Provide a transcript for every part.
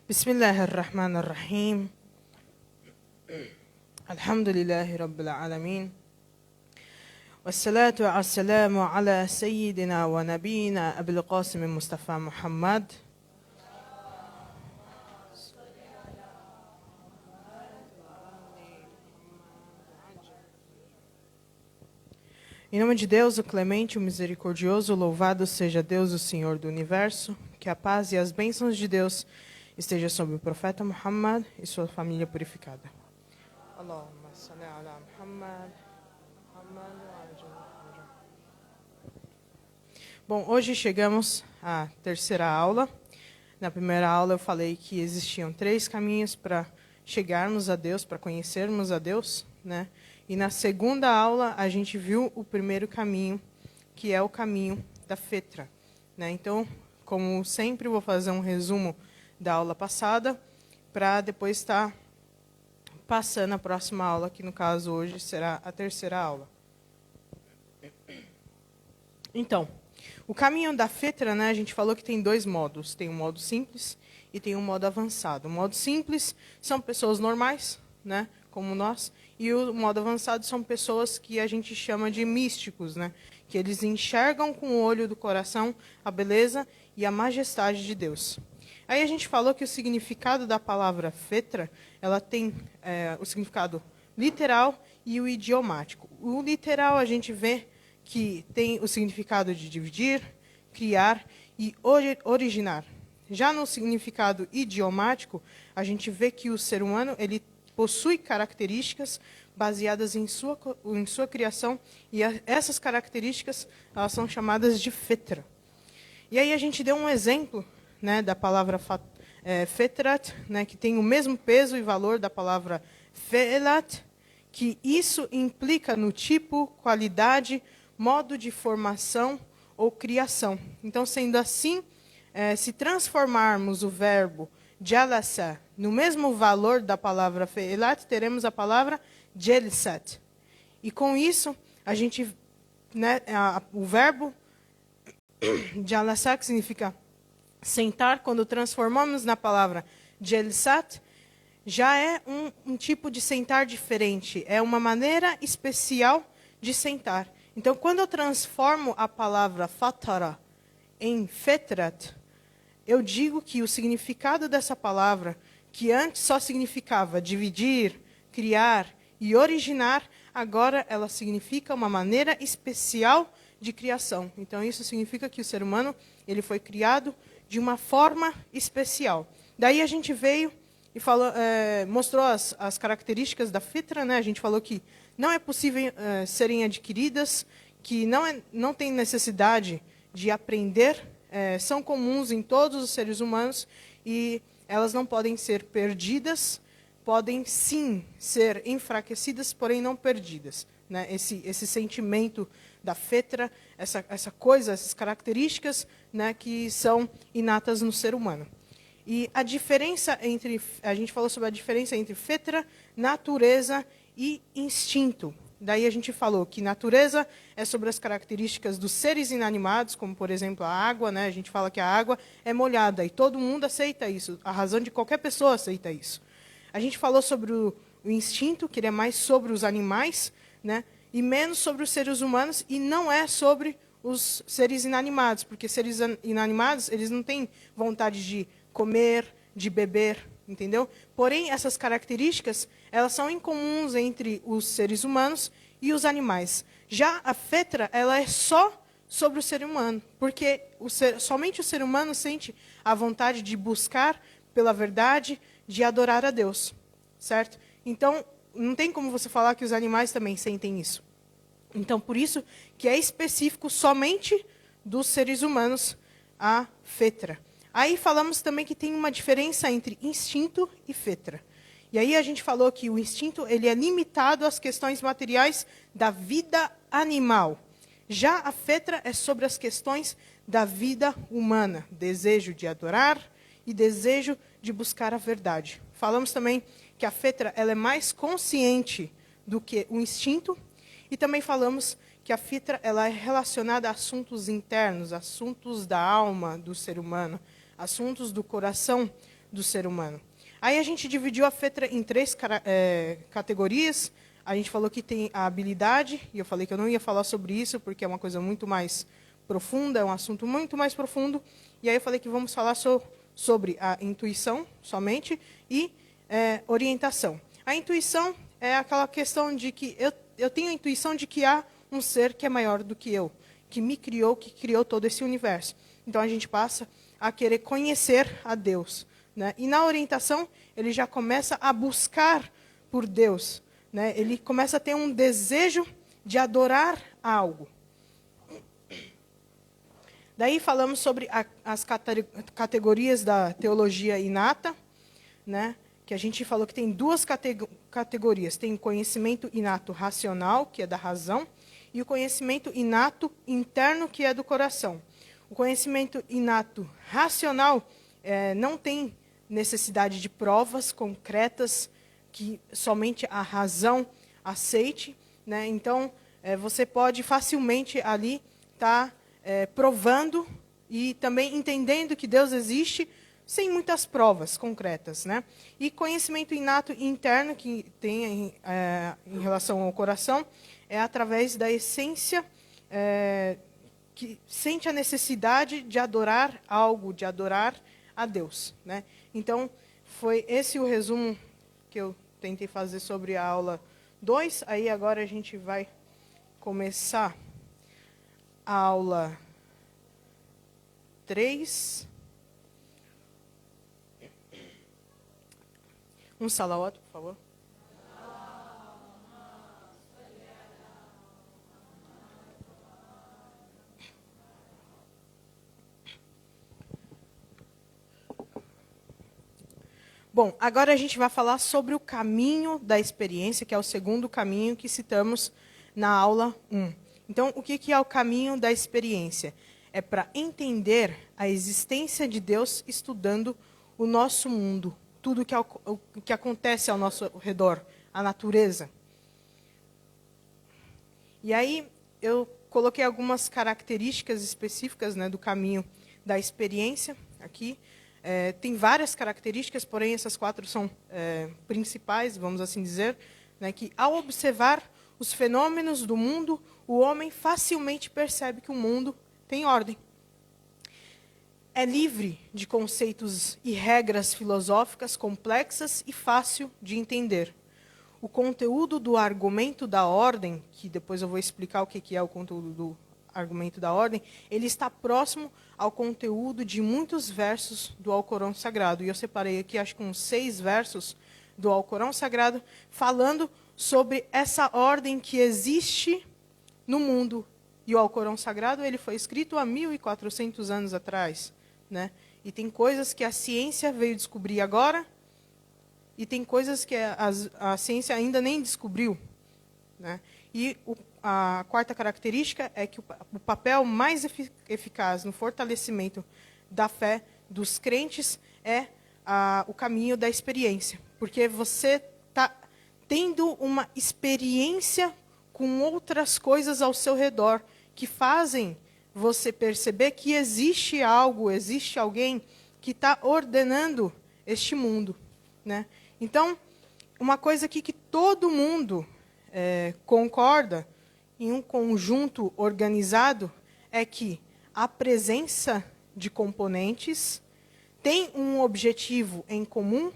Bismillahirrahmanirrahim. Alhamdulillahi Rabbil Alamin. Wassalatu wassalamu ala Sayyidina wa Nabiyina Abil Qasim Mustafa Muhammad. Em nome de Deus, o Clemente, o Misericordioso, louvado seja Deus, o Senhor do Universo, que a paz e as bênçãos de Deus estejam sobre o profeta Muhammad e sua família purificada. Allahumma salli ala Muhammad. Bom, hoje chegamos à terceira aula. Na primeira aula eu falei que existiam 3 caminhos para chegarmos a Deus, para conhecermos a Deus, né? E na segunda aula a gente viu o primeiro caminho, que é o caminho da Fetra, né? Então, como sempre, vou fazer um resumo da aula passada, para depois estar passando a próxima aula, que no caso hoje será a terceira aula. Então, o caminho da Fetra, né, a gente falou que tem 2 modos. Tem um modo simples e tem um modo avançado. O modo simples são pessoas normais, né, como nós, e o modo avançado são pessoas que a gente chama de místicos, né, que eles enxergam com o olho do coração a beleza e a majestade de Deus. Aí a gente falou que o significado da palavra Fetra, ela tem o significado literal e o idiomático. O literal a gente vê que tem o significado de dividir, criar e originar. Já no significado idiomático, a gente vê que o ser humano ele possui características baseadas em sua criação, e essas características elas são chamadas de Fetra. E aí a gente deu um exemplo, né, da palavra Fetrat, né, que tem o mesmo peso e valor da palavra Fe'elat, que isso implica no tipo, qualidade, modo de formação ou criação. Então, sendo assim, se transformarmos o verbo jalasa no mesmo valor da palavra fe'elat, teremos a palavra jelisat. E com isso, a gente, né, o verbo jalasa, que significa sentar, quando transformamos na palavra jelisat, já é um tipo de sentar diferente, é uma maneira especial de sentar. Então, quando eu transformo a palavra fatara em fetrat, eu digo que o significado dessa palavra, que antes só significava dividir, criar e originar, agora ela significa uma maneira especial de criação. Então, isso significa que o ser humano ele foi criado de uma forma especial. Daí a gente veio e falou, mostrou as características da Fitra, né? A gente falou que não é possível serem adquiridas, que não tem necessidade de aprender, são comuns em todos os seres humanos e elas não podem ser perdidas, podem sim ser enfraquecidas, porém não perdidas, né? Esse sentimento da Fetra, essa coisa, essas características, né, que são inatas no ser humano. E a diferença a gente falou sobre a diferença entre Fetra, natureza e instinto. Daí a gente falou que natureza é sobre as características dos seres inanimados, como, por exemplo, a água, né? A gente fala que a água é molhada e todo mundo aceita isso. A razão de qualquer pessoa aceita isso. A gente falou sobre o instinto, que ele é mais sobre os animais, né? E menos sobre os seres humanos, e não é sobre os seres inanimados, porque seres inanimados eles não têm vontade de comer, de beber, entendeu? Porém, essas características, elas são incomuns entre os seres humanos e os animais. Já a Fetra, ela é só sobre o ser humano, porque somente o ser humano sente a vontade de buscar pela verdade, de adorar a Deus, certo? Então, não tem como você falar que os animais também sentem isso. Então, por isso que é específico somente dos seres humanos a Fetra. Aí falamos também que tem uma diferença entre instinto e Fetra. E aí a gente falou que o instinto ele é limitado às questões materiais da vida animal. Já a Fetra é sobre as questões da vida humana, desejo de adorar e desejo de buscar a verdade. Falamos também que a Fetra ela é mais consciente do que o instinto, e também falamos que a Fetra ela é relacionada a assuntos internos, assuntos da alma do ser humano, assuntos do coração do ser humano. Aí a gente dividiu a fé em três categorias. A gente falou que tem a habilidade, e eu falei que eu não ia falar sobre isso, porque é uma coisa muito mais profunda, é um assunto muito mais profundo. E aí eu falei que vamos falar sobre a intuição somente e orientação. A intuição é aquela questão de que eu tenho a intuição de que há um ser que é maior do que eu, que me criou, que criou todo esse universo. Então a gente passa a querer conhecer a Deus, né? E na orientação, ele já começa a buscar por Deus, né? Ele começa a ter um desejo de adorar algo. Daí falamos sobre as categorias da teologia inata, né? Que a gente falou que tem duas categorias. Tem o conhecimento inato racional, que é da razão, e o conhecimento inato interno, que é do coração. O conhecimento inato racional não tem necessidade de provas concretas que somente a razão aceite, né? Então, você pode facilmente ali estar provando e também entendendo que Deus existe sem muitas provas concretas, né? E conhecimento inato interno que tem em relação ao coração é através da essência que sente a necessidade de adorar algo, de adorar a Deus, né? Então, foi esse o resumo que eu tentei fazer sobre a aula 2. Aí agora a gente vai começar a aula 3. Um salawat, por favor. Bom, agora a gente vai falar sobre o caminho da experiência, que é o segundo caminho que citamos na aula 1. Então, o que é o caminho da experiência? É para entender a existência de Deus estudando o nosso mundo, tudo o que acontece ao nosso redor, a natureza. E aí, eu coloquei algumas características específicas, né, do caminho da experiência aqui. Tem várias características, porém essas 4 são principais, vamos assim dizer, né, que ao observar os fenômenos do mundo, o homem facilmente percebe que o mundo tem ordem. É livre de conceitos e regras filosóficas complexas e fácil de entender. O conteúdo do argumento da ordem, que depois eu vou explicar o que é o conteúdo do argumento da ordem, ele está próximo ao conteúdo de muitos versos do Alcorão Sagrado. E eu separei aqui, acho que uns 6 versos do Alcorão Sagrado, falando sobre essa ordem que existe no mundo. E o Alcorão Sagrado ele foi escrito há 1.400 anos atrás, né? E tem coisas que a ciência veio descobrir agora, e tem coisas que a ciência ainda nem descobriu, né? E a quarta característica é que o papel mais eficaz no fortalecimento da fé dos crentes é o caminho da experiência. Porque você está tendo uma experiência com outras coisas ao seu redor que fazem você perceber que existe algo, existe alguém que está ordenando este mundo, né? Então, uma coisa aqui que todo mundo concorda em um conjunto organizado é que a presença de componentes tem um objetivo em comum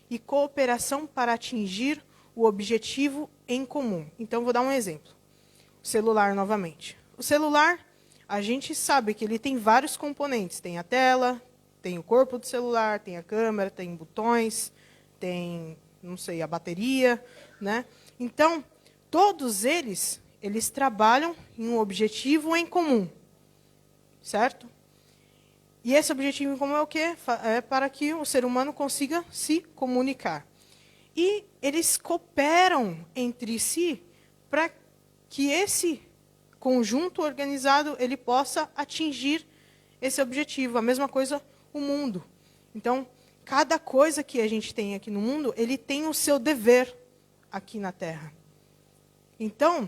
e cooperação para atingir o objetivo em comum. Então, vou dar um exemplo. O celular, novamente. O celular, a gente sabe que ele tem vários componentes. Tem a tela, tem o corpo do celular, tem a câmera, tem botões, tem, não sei, a bateria, né? Então, todos eles trabalham em um objetivo em comum, certo? E esse objetivo em comum é o quê? É para que o ser humano consiga se comunicar. E eles cooperam entre si para que esse conjunto organizado ele possa atingir esse objetivo. A mesma coisa o mundo. Então, cada coisa que a gente tem aqui no mundo, ele tem o seu dever aqui na Terra. Então,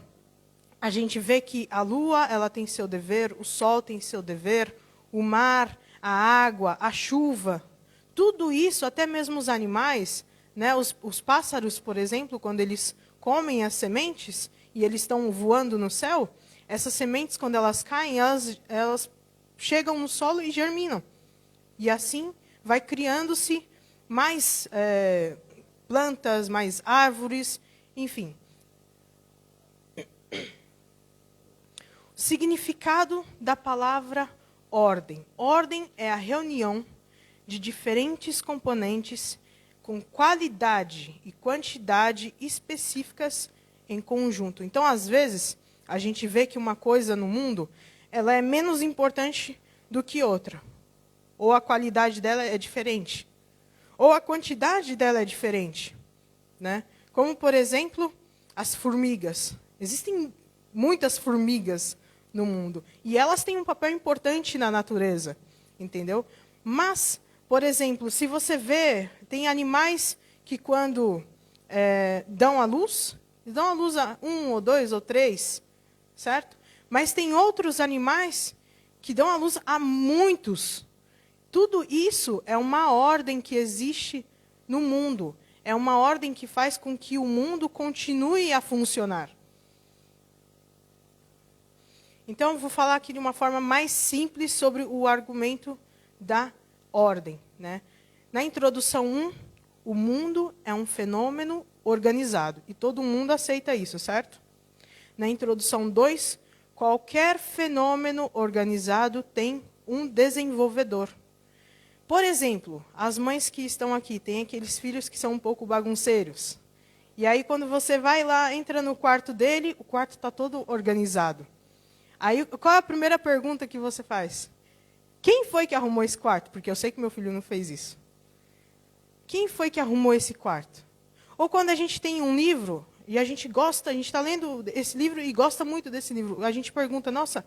a gente vê que a Lua ela tem seu dever, o Sol tem seu dever, o mar, a água, a chuva, tudo isso, até mesmo os animais, né, os pássaros, por exemplo, quando eles comem as sementes e eles estão voando no céu, essas sementes, quando elas caem, elas chegam no solo e germinam. E assim vai criando-se mais plantas, mais árvores, enfim. Significado da palavra ordem. Ordem é a reunião de diferentes componentes com qualidade e quantidade específicas em conjunto. Então, às vezes, a gente vê que uma coisa no mundo, ela é menos importante do que outra. Ou a qualidade dela é diferente. Ou a quantidade dela é diferente. Né? Como, por exemplo, as formigas. Existem muitas formigas no mundo. E elas têm um papel importante na natureza. Entendeu? Mas, por exemplo, se você vê, tem animais que quando dão à luz a um, ou dois, ou três, certo? Mas tem outros animais que dão à luz a muitos. Tudo isso é uma ordem que existe no mundo. É uma ordem que faz com que o mundo continue a funcionar. Então, eu vou falar aqui de uma forma mais simples sobre o argumento da ordem. Né? Na introdução 1, o mundo é um fenômeno organizado. E todo mundo aceita isso, certo? Na introdução 2, qualquer fenômeno organizado tem um desenvolvedor. Por exemplo, as mães que estão aqui, têm aqueles filhos que são um pouco bagunceiros. E aí, quando você vai lá, entra no quarto dele, o quarto está todo organizado. Aí, qual é a primeira pergunta que você faz? Quem foi que arrumou esse quarto? Porque eu sei que meu filho não fez isso. Quem foi que arrumou esse quarto? Ou quando a gente tem um livro, e a gente está lendo esse livro e gosta muito desse livro, a gente pergunta, nossa,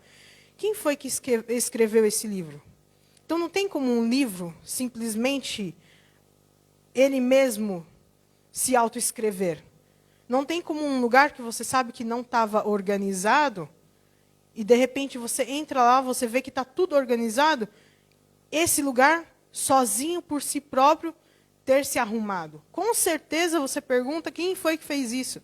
quem foi que escreveu esse livro? Então, não tem como um livro, simplesmente, ele mesmo se autoescrever. Não tem como um lugar que você sabe que não estava organizado, e, de repente, você entra lá, você vê que está tudo organizado, esse lugar, sozinho, por si próprio, ter se arrumado. Com certeza, você pergunta quem foi que fez isso.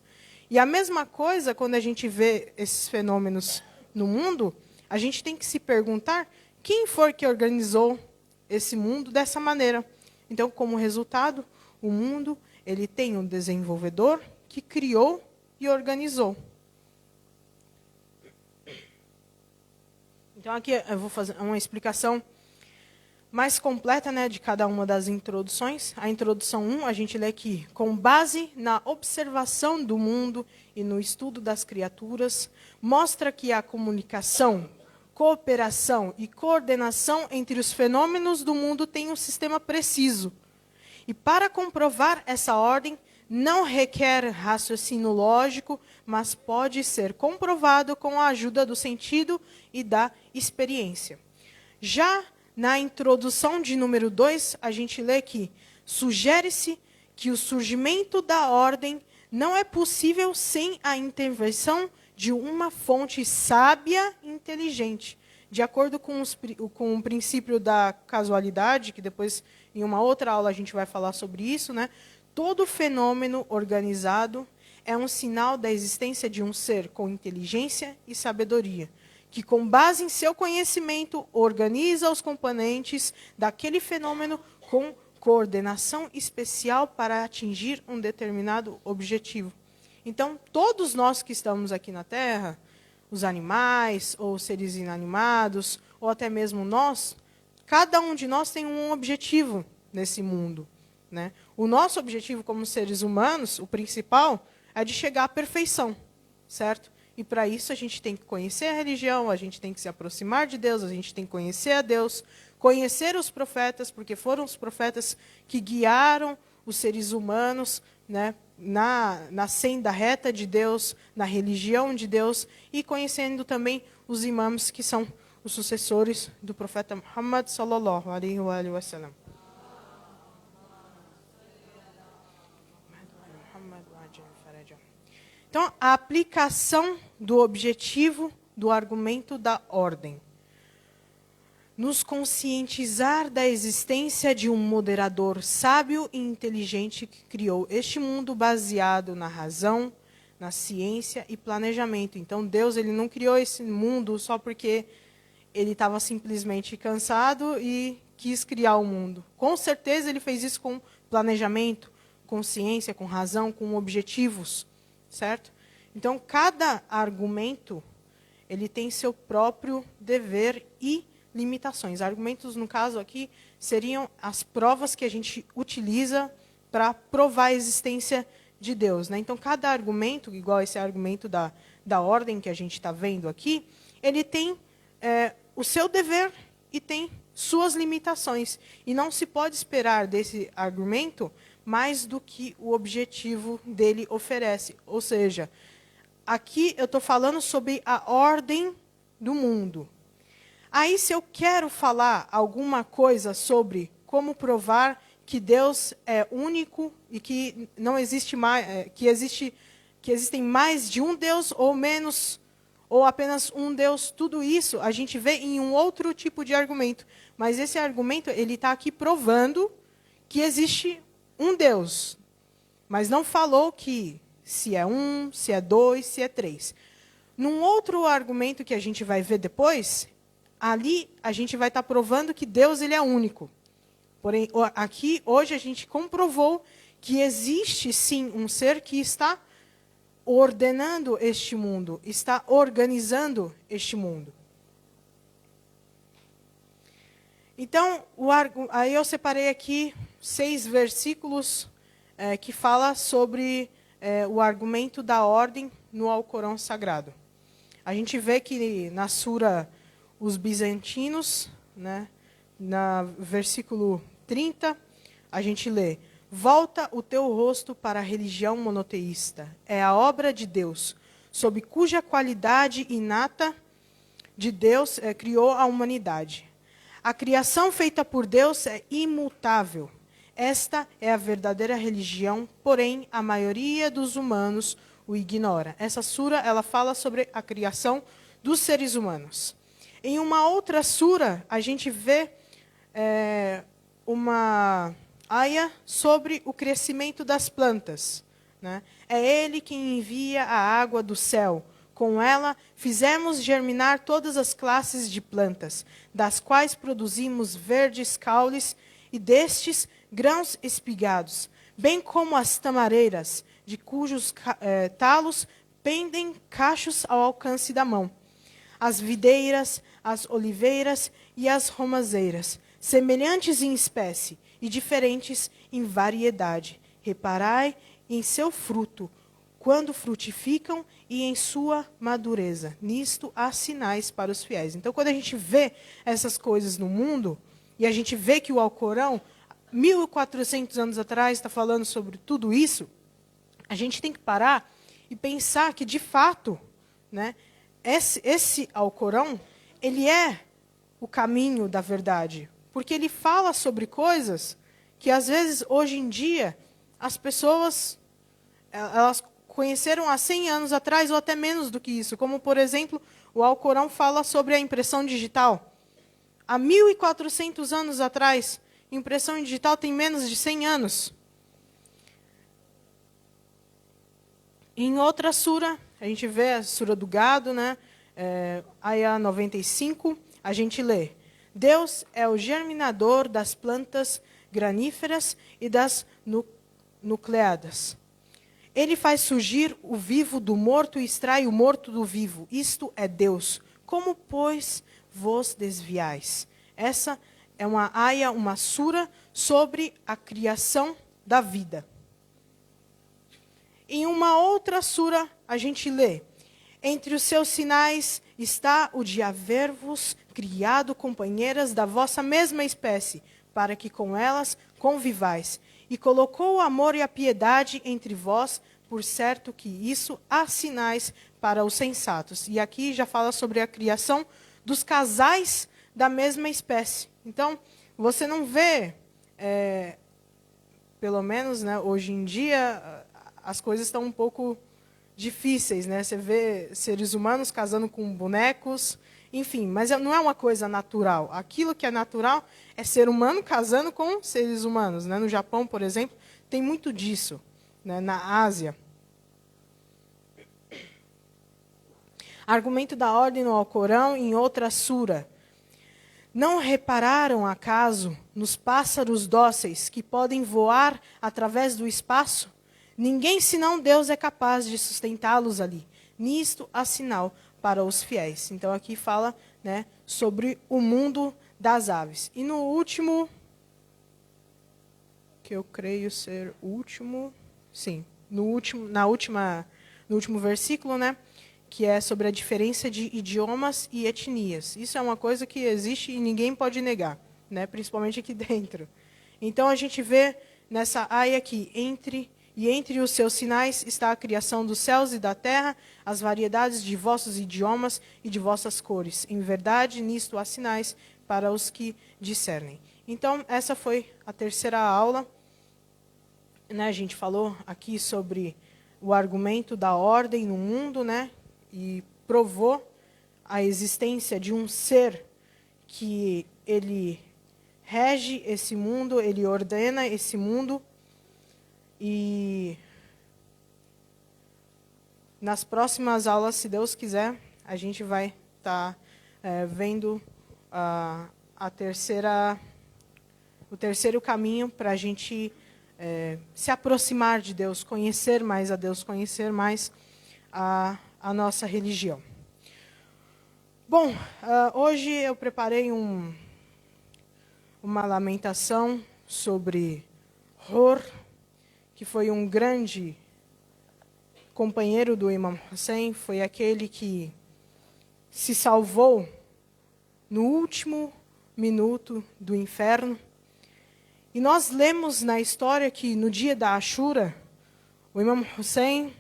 E a mesma coisa, quando a gente vê esses fenômenos no mundo, a gente tem que se perguntar quem foi que organizou esse mundo dessa maneira. Então, como resultado, o mundo ele tem um desenvolvedor que criou e organizou. Então, aqui eu vou fazer uma explicação mais completa, né, de cada uma das introduções. A introdução 1, a gente lê aqui, com base na observação do mundo e no estudo das criaturas, mostra que a comunicação, cooperação e coordenação entre os fenômenos do mundo tem um sistema preciso. E para comprovar essa ordem, não requer raciocínio lógico, mas pode ser comprovado com a ajuda do sentido e da experiência. Já na introdução de número 2, a gente lê que sugere-se que o surgimento da ordem não é possível sem a intervenção de uma fonte sábia e inteligente. De acordo com o princípio da casualidade, que depois, em uma outra aula, a gente vai falar sobre isso, né? Todo fenômeno organizado é um sinal da existência de um ser com inteligência e sabedoria, que, com base em seu conhecimento, organiza os componentes daquele fenômeno com coordenação especial para atingir um determinado objetivo. Então, todos nós que estamos aqui na Terra, os animais, ou os seres inanimados, ou até mesmo nós, cada um de nós tem um objetivo nesse mundo. Né? O nosso objetivo como seres humanos, o principal, é de chegar à perfeição, certo? E para isso a gente tem que conhecer a religião, a gente tem que se aproximar de Deus, a gente tem que conhecer a Deus, conhecer os profetas, porque foram os profetas que guiaram os seres humanos, né, na senda reta de Deus, na religião de Deus, e conhecendo também os imãs, que são os sucessores do profeta Muhammad sallallahu alaihi wa sallam. Então, a aplicação do objetivo do argumento da ordem. nos conscientizar da existência de um moderador sábio e inteligente que criou este mundo baseado na razão, na ciência e planejamento. Então, Deus ele não criou esse mundo só porque ele estava simplesmente cansado e quis criar o mundo. Com certeza, ele fez isso com planejamento, com ciência, com razão, com objetivos, certo? Então, cada argumento ele tem seu próprio dever e limitações. Argumentos, no caso aqui, seriam as provas que a gente utiliza para provar a existência de Deus, né? Então, cada argumento, igual esse argumento da ordem que a gente está vendo aqui, ele tem o seu dever e tem suas limitações. E não se pode esperar desse argumento mais do que o objetivo dele oferece. Ou seja, aqui eu estou falando sobre a ordem do mundo. Aí, se eu quero falar alguma coisa sobre como provar que Deus é único e que não existe mais, que existem mais de um Deus ou menos, ou apenas um Deus, tudo isso a gente vê em um outro tipo de argumento. Mas esse argumento ele está aqui provando que existe um Deus, mas não falou que se é um, se é dois, se é três. Num outro argumento que a gente vai ver depois, ali a gente vai estar provando que Deus ele é único. Porém, aqui, hoje, a gente comprovou que existe, sim, um ser que está ordenando este mundo, está organizando este mundo. Então, aí eu separei aqui 6 versículos que falam sobre o argumento da ordem no Alcorão Sagrado. A gente vê que na Sura Os Bizantinos, né, na versículo 30, a gente lê: volta o teu rosto para a religião monoteísta. É a obra de Deus, sob cuja qualidade inata de Deus criou a humanidade. A criação feita por Deus é imutável. Esta é a verdadeira religião, porém a maioria dos humanos o ignora. Essa sura ela fala sobre a criação dos seres humanos. Em uma outra sura, a gente vê uma aia sobre o crescimento das plantas, né? É ele quem envia a água do céu. Com ela, fizemos germinar todas as classes de plantas, das quais produzimos verdes caules e destes grãos espigados, bem como as tamareiras, de cujos talos pendem cachos ao alcance da mão. As videiras, as oliveiras e as romazeiras, semelhantes em espécie e diferentes em variedade. Reparai em seu fruto, quando frutificam, e em sua madureza. Nisto há sinais para os fiéis. Então, quando a gente vê essas coisas no mundo, e a gente vê que o Alcorão, 1400 anos atrás, está falando sobre tudo isso, a gente tem que parar e pensar que, de fato, né, esse Alcorão, ele é o caminho da verdade. Porque ele fala sobre coisas que, às vezes, hoje em dia, as pessoas elas conheceram há 100 anos atrás, ou até menos do que isso. Como, por exemplo, o Alcorão fala sobre a impressão digital. Há 1400 anos atrás, impressão digital tem menos de 100 anos. Em outra sura, a gente vê a sura do gado, né? Aya 95, a gente lê: Deus é o germinador das plantas graníferas e das nucleadas. Ele faz surgir o vivo do morto e extrai o morto do vivo. Isto é Deus. Como, pois, vos desviais? Essa é uma aya, uma sura, sobre a criação da vida. Em uma outra sura, a gente lê: entre os seus sinais está o de haver-vos criado companheiras da vossa mesma espécie, para que com elas convivais. E colocou o amor e a piedade entre vós, por certo que isso há sinais para os sensatos. E aqui já fala sobre a criação dos casais da mesma espécie. Então, você não vê, pelo menos, né, hoje em dia, as coisas estão um pouco difíceis, né? Você vê seres humanos casando com bonecos enfim, mas não é uma coisa natural. Aquilo que é natural é ser humano casando com seres humanos, né? No Japão, por exemplo, tem muito disso, né? Na Ásia. Argumento da ordem no Alcorão, em outra sura. Não repararam, acaso, nos pássaros dóceis que podem voar através do espaço? Ninguém senão Deus é capaz de sustentá-los ali. Nisto há sinal para os fiéis. Então aqui fala, né, sobre o mundo das aves. E no último, que eu creio ser o último, sim, no último versículo, né, que é sobre a diferença de idiomas e etnias. Isso é uma coisa que existe e ninguém pode negar, né, principalmente aqui dentro. Então a gente vê nessa aia aqui, entre os seus sinais está a criação dos céus e da terra, as variedades de vossos idiomas e de vossas cores. Em verdade, nisto há sinais para os que discernem. Então, essa foi a terceira aula. Né, a gente falou aqui sobre o argumento da ordem no mundo, né, e provou a existência de um ser que ele rege esse mundo, ele ordena esse mundo. E nas próximas aulas, se Deus quiser, a gente vai estar vendo o terceiro caminho para a gente se aproximar de Deus, conhecer mais a Deus, conhecer mais a nossa religião. Bom, hoje eu preparei uma lamentação sobre Hur, que foi um grande companheiro do Imam Hussein, foi aquele que se salvou no último minuto do inferno. E nós lemos na história que no dia da Ashura, o Imam Hussein,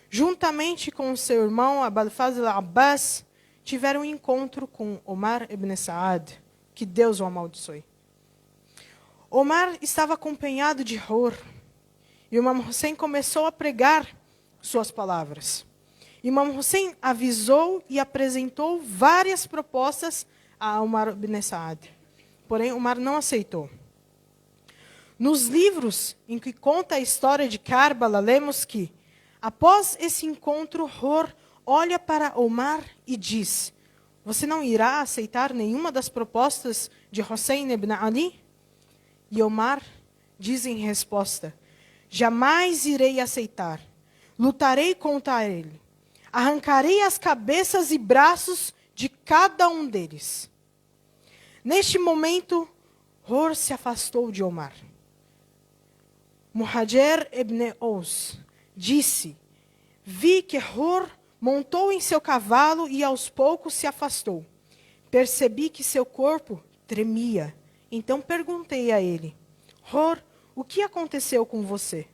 juntamente com seu irmão Abul Fazl Abbas, tiveram um encontro com Omar ibn Saad, que Deus o amaldiçoe. Omar estava acompanhado de Hur, e o Imam Hussein começou a pregar suas palavras. Imam Hussein avisou e apresentou várias propostas a Omar ibn Saad. Porém, Omar não aceitou. Nos livros em que conta a história de Karbala, lemos que, após esse encontro, Hur olha para Omar e diz: você não irá aceitar nenhuma das propostas de Hussein ibn Ali? E Omar diz em resposta: jamais irei aceitar. Lutarei contra ele. Arrancarei as cabeças e braços de cada um deles. Neste momento, Hur se afastou de Omar. Muhajir ibn Aus disse: vi que Hur montou em seu cavalo e aos poucos se afastou. Percebi que seu corpo tremia. Então perguntei a ele: Hur, o que aconteceu com você?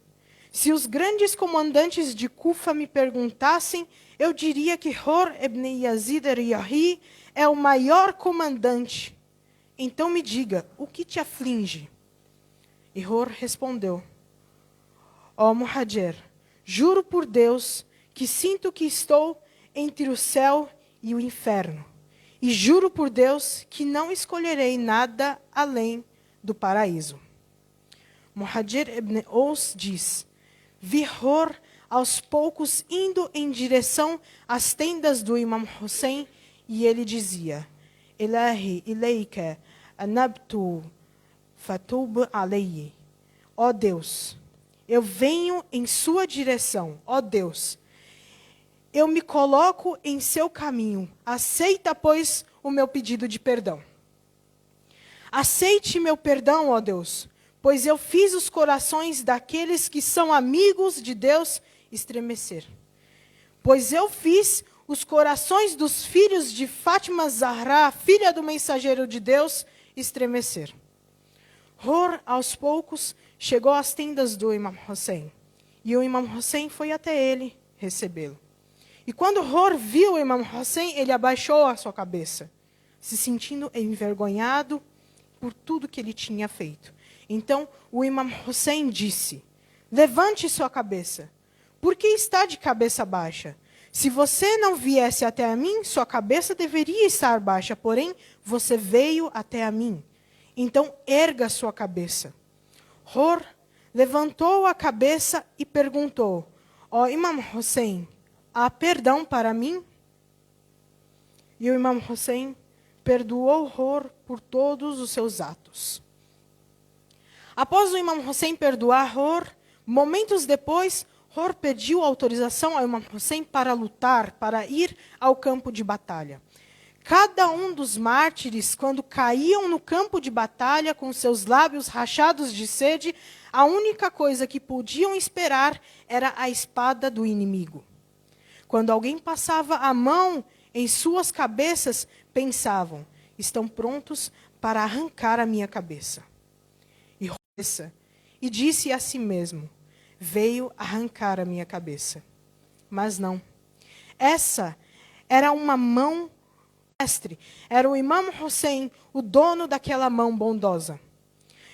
Se os grandes comandantes de Kufa me perguntassem, eu diria que Hur ibn Yazid al-Riyahi é o maior comandante. Então me diga, o que te aflige? E Hur respondeu: ó Muhajir, juro por Deus que sinto que estou entre o céu e o inferno. E juro por Deus que não escolherei nada além do paraíso. Muhajir ibn Aus diz: vi Hur aos poucos indo em direção às tendas do Imam Hussein e ele dizia: Ilahi ilayka anabtu fatub alayhi. Ó Deus, eu venho em sua direção. Ó Deus, eu me coloco em seu caminho. Aceita, pois, o meu pedido de perdão. Aceite meu perdão, ó Deus, pois eu fiz os corações daqueles que são amigos de Deus estremecer. Pois eu fiz os corações dos filhos de Fátima Zahra, filha do mensageiro de Deus, estremecer. Hur, aos poucos, chegou às tendas do Imam Hussein. E o Imam Hussein foi até ele recebê-lo. E quando Hur viu o Imam Hussein, ele abaixou a sua cabeça, se sentindo envergonhado por tudo que ele tinha feito. Então, o Imam Hussein disse: levante sua cabeça. Por que está de cabeça baixa? Se você não viesse até a mim, sua cabeça deveria estar baixa, porém, você veio até a mim. Então, erga sua cabeça. Hur levantou a cabeça e perguntou, ó Imam Hussein, há perdão para mim? E o Imam Hussein perdoou Hur por todos os seus atos. Após o Imam Hussein perdoar Hur, momentos depois, Hur pediu autorização ao Imam Hussein para lutar, para ir ao campo de batalha. Cada um dos mártires, quando caíam no campo de batalha com seus lábios rachados de sede, a única coisa que podiam esperar era a espada do inimigo. Quando alguém passava a mão em suas cabeças, pensavam, estão prontos para arrancar a minha cabeça. E disse a si mesmo, veio arrancar a minha cabeça. Mas não. Essa era uma mão mestre. Era o Imam Hussein, o dono daquela mão bondosa.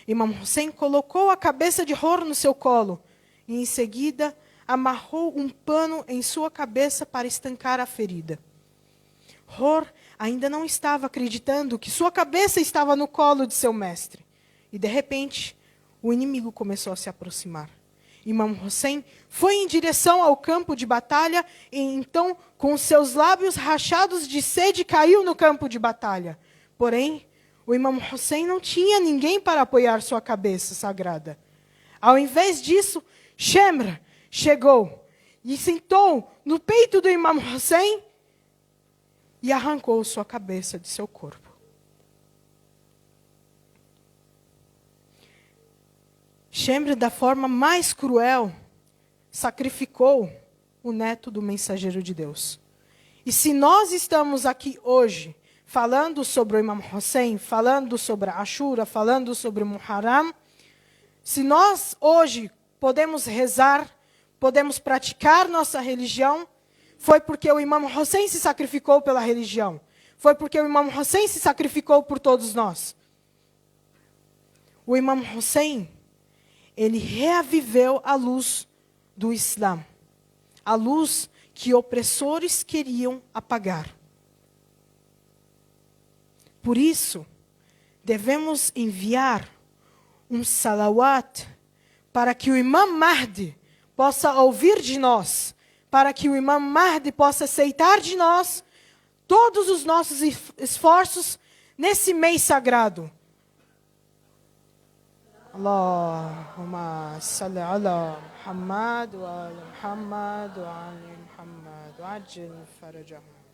Imam Hussein colocou a cabeça de Hur no seu colo e, em seguida, amarrou um pano em sua cabeça para estancar a ferida. Hur ainda não estava acreditando que sua cabeça estava no colo de seu mestre. E, de repente, o inimigo começou a se aproximar. Imam Hussein foi em direção ao campo de batalha e então, com seus lábios rachados de sede, caiu no campo de batalha. Porém, o Imam Hussein não tinha ninguém para apoiar sua cabeça sagrada. Ao invés disso, Shemra chegou e sentou no peito do Imam Hussein e arrancou sua cabeça de seu corpo. Shemra, da forma mais cruel, sacrificou o neto do mensageiro de Deus. E se nós estamos aqui hoje, falando sobre o Imam Hussein, falando sobre a Ashura, falando sobre o Muharram, se nós hoje podemos rezar, podemos praticar nossa religião, foi porque o Imam Hussein se sacrificou pela religião. Foi porque o Imam Hussein se sacrificou por todos nós. O Imam Hussein, ele reaviveu a luz do Islã. A luz que opressores queriam apagar. Por isso, devemos enviar um salawat para que o Imam Mahdi possa ouvir de nós, para que o Imam Mahdi possa aceitar de nós todos os nossos esforços nesse mês sagrado. Allahumma salli ala Muhammad wa ala Muhammad wa ali Muhammad wa ajil farajahum.